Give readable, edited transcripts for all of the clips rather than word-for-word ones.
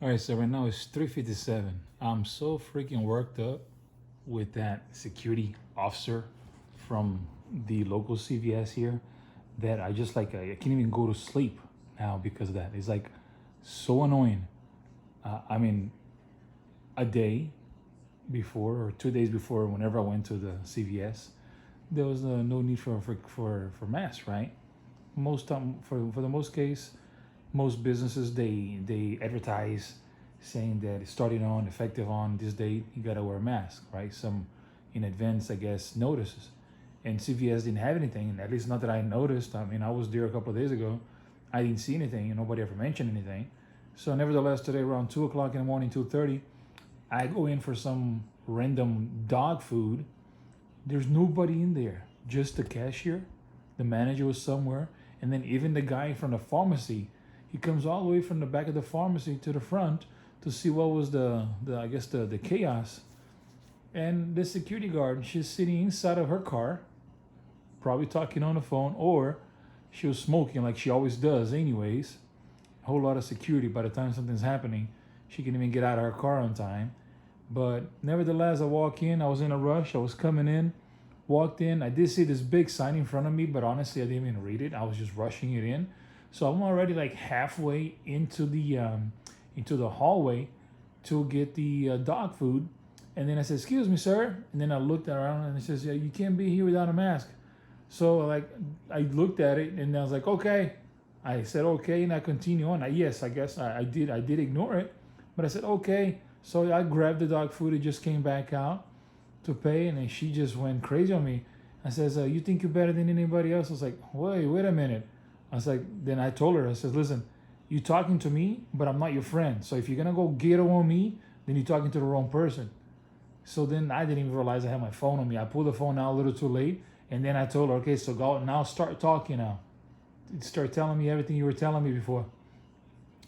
All right, so right now it's 3:57. I'm so freaking worked up with that security officer from the local CVS here that I just like I can't even go to sleep now because of that. It's like so annoying. I mean, a day before or 2 days before, whenever I went to the CVS, there was no need for masks, right? Most for the most case, most businesses they advertise saying that it's starting on effective on this date you gotta wear a mask, right? Some in advance, I guess, notices. And CVS didn't have anything, at least not that I noticed. I mean, I was there a couple of days ago. I didn't see anything, and nobody ever mentioned anything. So nevertheless, today around 2 o'clock in the morning, 2:30, I go in for some random dog food. There's nobody in there, just the cashier. The manager was somewhere, and then even the guy from the pharmacy. He comes all the way from the back of the pharmacy to the front to see what was the I guess the chaos. And the security guard, she's sitting inside of her car, probably talking on the phone, or she was smoking like she always does, anyways. A whole lot of security. By the time something's happening, she can even get out of her car on time. But nevertheless, I walk in. I was in a rush. I was coming in, walked in. I did see this big sign in front of me, but honestly, I didn't even read it. I was just rushing it in. So I'm already like halfway into the hallway to get the dog food. And then I said, "Excuse me, sir." And then I looked around and it says, "Yeah, you can't be here without a mask." So like I looked at it and I was like, "Okay." I said okay, and I continue on. Yes, I guess I did ignore it, but I said okay. So I grabbed the dog food. It just came back out to pay, and then she just went crazy on me. I says, "You think you're better than anybody else?" I was like, wait a minute. I was like, then I told her, I said, "Listen, you talking to me, but I'm not your friend. So if you're gonna go get on me, then you're talking to the wrong person." So then I didn't even realize I had my phone on me. I pulled the phone out a little too late, and then I told her, "Okay, so go now, start talking now. Start telling me everything you were telling me before."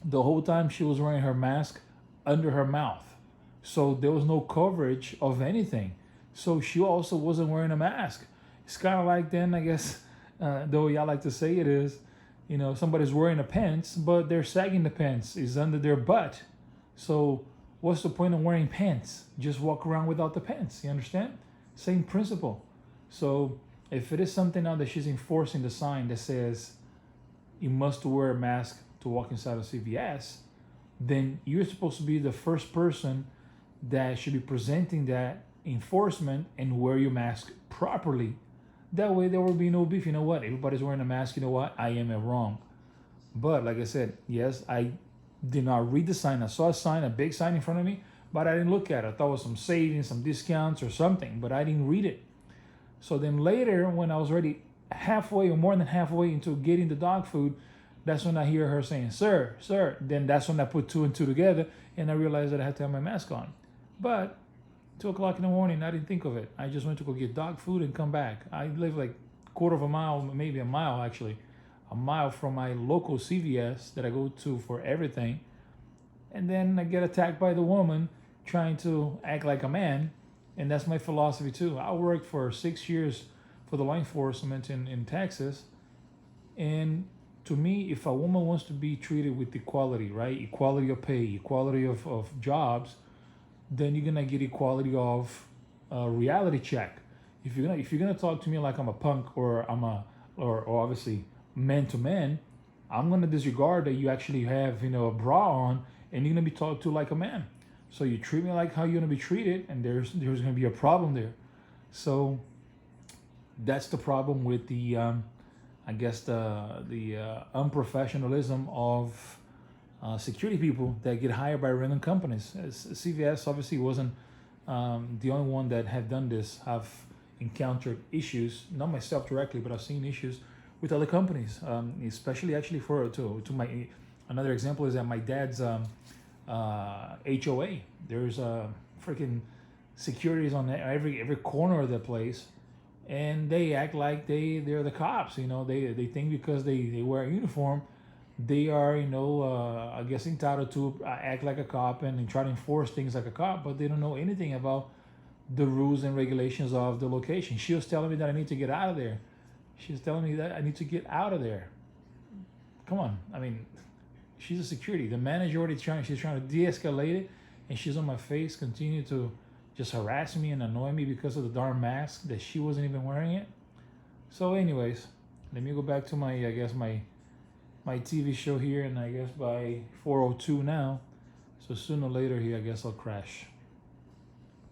The whole time she was wearing her mask under her mouth, so there was no coverage of anything. So she also wasn't wearing a mask. It's kind of like then, I guess, the way I like to say it is, somebody's wearing a pants, but they're sagging the pants is under their butt. So what's the point of wearing pants? Just walk around without the pants. You understand? Same principle. So if it is something now that she's enforcing the sign that says you must wear a mask to walk inside of CVS, then you're supposed to be the first person that should be presenting that enforcement and wear your mask properly. That way, there will be no beef. You know what? Everybody's wearing a mask. You know what? I am wrong. But like I said, yes, I did not read the sign. I saw a sign, a big sign in front of me, but I didn't look at it. I thought it was some savings, some discounts, or something, but I didn't read it. So then later, when I was already halfway or more than halfway into getting the dog food, that's when I hear her saying, "Sir, sir." Then that's when I put two and two together and I realized that I had to have my mask on. But 2 o'clock in the morning, I didn't think of it. I just went to go get dog food and come back. I live like quarter of a mile, maybe a mile actually, a mile from my local CVS that I go to for everything. And then I get attacked by the woman trying to act like a man. And that's my philosophy too. I worked for 6 years for the law enforcement in Texas. And to me, if a woman wants to be treated with equality, right? Equality of pay, equality of jobs, then you're gonna get equality of reality check. If you're gonna talk to me like I'm a punk or or obviously man to man, I'm gonna disregard that you actually have a bra on and you're gonna be talked to like a man. So you treat me like how you're gonna be treated, and there's gonna be a problem there. So that's the problem with the I guess the unprofessionalism of security people that get hired by random companies. CVS obviously wasn't the only one that had done this. Have encountered issues, not myself directly, but I've seen issues with other companies, especially actually for to my another example is that my dad's HOA. There's freaking securities on every corner of the place, and they act like they're the cops. They think because they wear a uniform, they are I guess entitled to act like a cop and try to enforce things like a cop, but they don't know anything about the rules and regulations of the location. She was telling me that I need to get out of there. She's telling me that I need to get out of there. Come on, I mean, she's a security. The manager already she's trying to de-escalate it, and she's on my face, continue to just harass me and annoy me because of the darn mask that she wasn't even wearing it. So, anyways, let me go back to my, I guess my TV show here, and I guess by 4:02 now. So sooner or later here, I guess I'll crash.